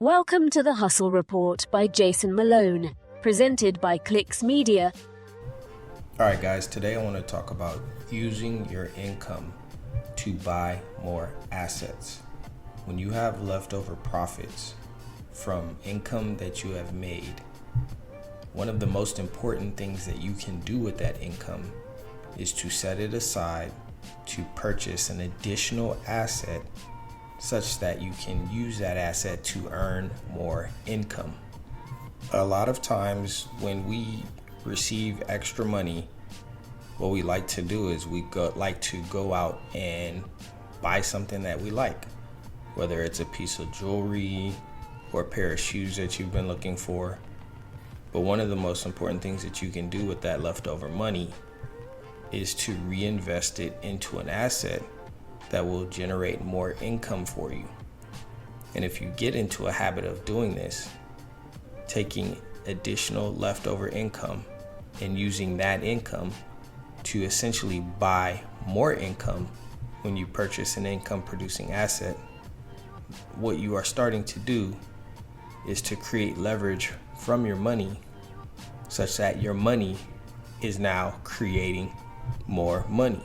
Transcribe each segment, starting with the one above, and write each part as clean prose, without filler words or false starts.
Welcome to the Hustle Report by Jason Malone, presented by Clicks Media. Alright guys, today I want to talk about using your income to buy more assets. When you have leftover profits from income that you have made, one of the most important things that you can do with that income is to set it aside to purchase an additional asset such that you can use that asset to earn more income. A lot of times when we receive extra money, what we like to do is like to go out and buy something that we like, whether it's a piece of jewelry or a pair of shoes that you've been looking for. But one of the most important things that you can do with that leftover money is to reinvest it into an asset that will generate more income for you. And if you get into a habit of doing this, taking additional leftover income and using that income to essentially buy more income when you purchase an income producing asset, what you are starting to do is to create leverage from your money such that your money is now creating more money.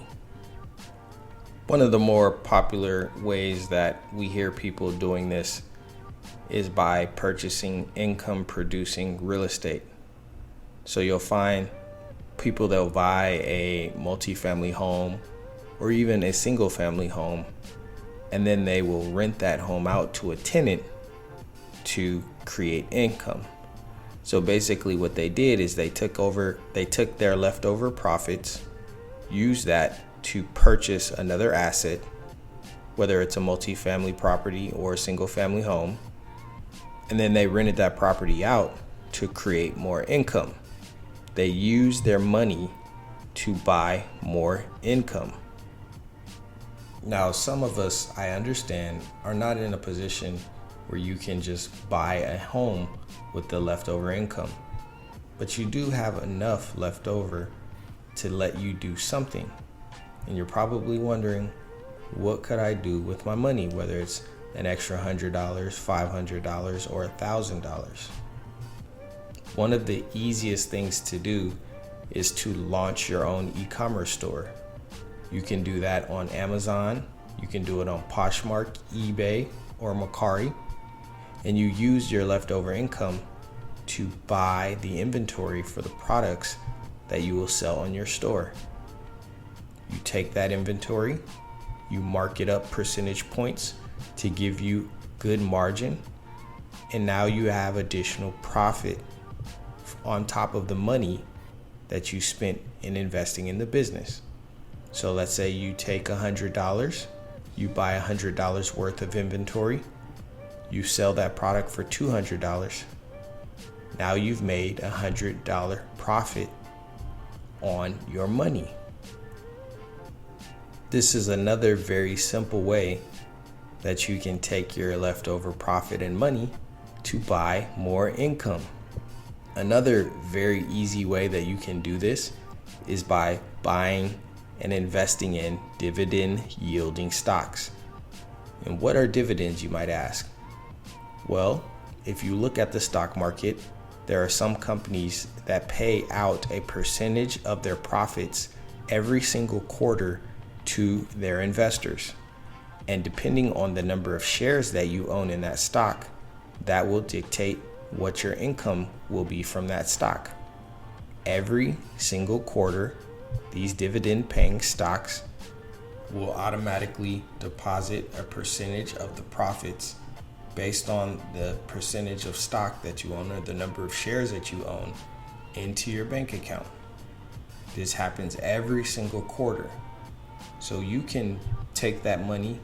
One of the more popular ways that we hear people doing this is by purchasing income producing real estate. So you'll find people that'll buy a multifamily home or even a single family home, and then they will rent that home out to a tenant to create income. So basically what they did is they took their leftover profits, used that to purchase another asset, whether it's a multifamily property or a single family home, and then they rented that property out to create more income. They use their money to buy more income. Now, some of us, I understand, are not in a position where you can just buy a home with the leftover income, but you do have enough left over to let you do something. And you're probably wondering, what could I do with my money, whether it's an extra $100, $500, or $1,000? One of the easiest things to do is to launch your own e-commerce store. You can do that on Amazon, you can do it on Poshmark, eBay, or Mercari, and you use your leftover income to buy the inventory for the products that you will sell on your store. You take that inventory, you mark it up percentage points to give you good margin, and now you have additional profit on top of the money that you spent in investing in the business. So let's say you take $100, you buy $100 worth of inventory, you sell that product for $200. Now you've made $100 profit on your money. This is another very simple way that you can take your leftover profit and money to buy more income. Another very easy way that you can do this is by buying and investing in dividend yielding stocks. And what are dividends, you might ask? Well, if you look at the stock market, there are some companies that pay out a percentage of their profits every single quarter to their investors. And depending on the number of shares that you own in that stock, that will dictate what your income will be from that stock. Every single quarter, these dividend-paying stocks will automatically deposit a percentage of the profits based on the percentage of stock that you own or the number of shares that you own into your bank account. This happens every single quarter. So you can take that money,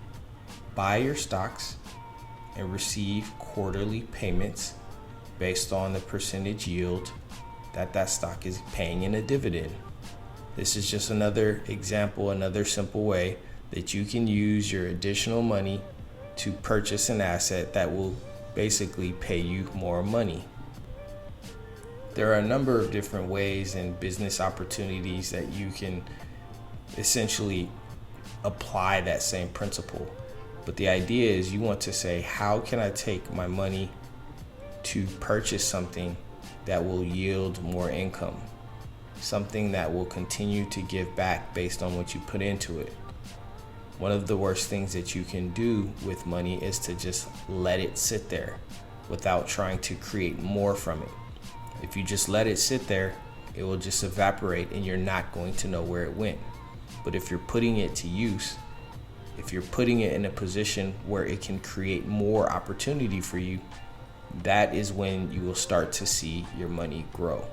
buy your stocks, and receive quarterly payments based on the percentage yield that stock is paying in a dividend. This is just another example, another simple way that you can use your additional money to purchase an asset that will basically pay you more money. There are a number of different ways and business opportunities that you can essentially apply that same principle. But the idea is you want to say, how can I take my money to purchase something that will yield more income, something that will continue to give back based on what you put into it. One of the worst things that you can do with money is to just let it sit there without trying to create more from it. If you just let it sit there, it will just evaporate and you're not going to know where it went. But if you're putting it to use, if you're putting it in a position where it can create more opportunity for you, that is when you will start to see your money grow.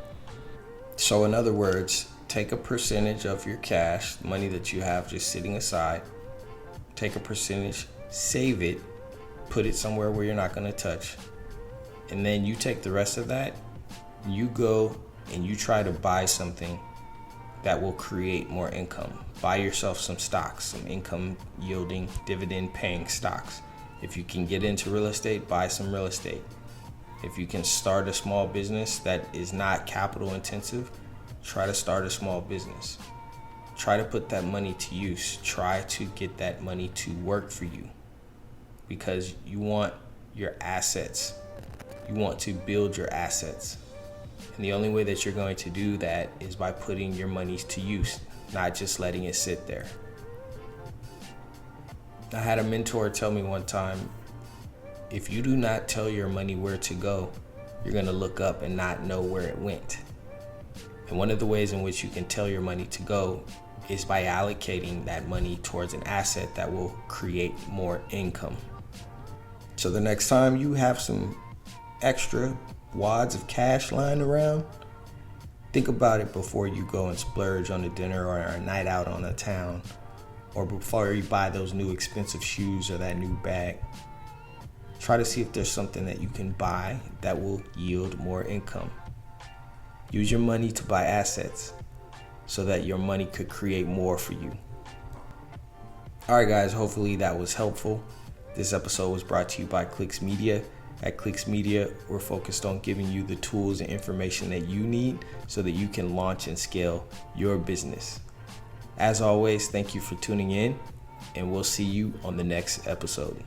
So in other words, take a percentage of your cash, the money that you have just sitting aside, take a percentage, save it, put it somewhere where you're not going to touch, and then you take the rest of that, you go and you try to buy something that will create more income. Buy yourself some stocks, some income yielding, dividend paying stocks. If you can get into real estate, buy some real estate. If you can start a small business that is not capital intensive, try to start a small business. Try to put that money to use. Try to get that money to work for you, because you want your assets. You want to build your assets. And the only way that you're going to do that is by putting your money to use, not just letting it sit there. I had a mentor tell me one time, if you do not tell your money where to go, you're going to look up and not know where it went. And one of the ways in which you can tell your money to go is by allocating that money towards an asset that will create more income. So the next time you have some extra wads of cash lying around, think about it before you go and splurge on a dinner or a night out on a town, or before you buy those new expensive shoes or that new bag. Try to see if there's something that you can buy that will yield more income. Use your money to buy assets so that your money could create more for you. All right, guys, hopefully that was helpful. This episode was brought to you by Clicks Media. At Clicks Media, we're focused on giving you the tools and information that you need so that you can launch and scale your business. As always, thank you for tuning in, and we'll see you on the next episode.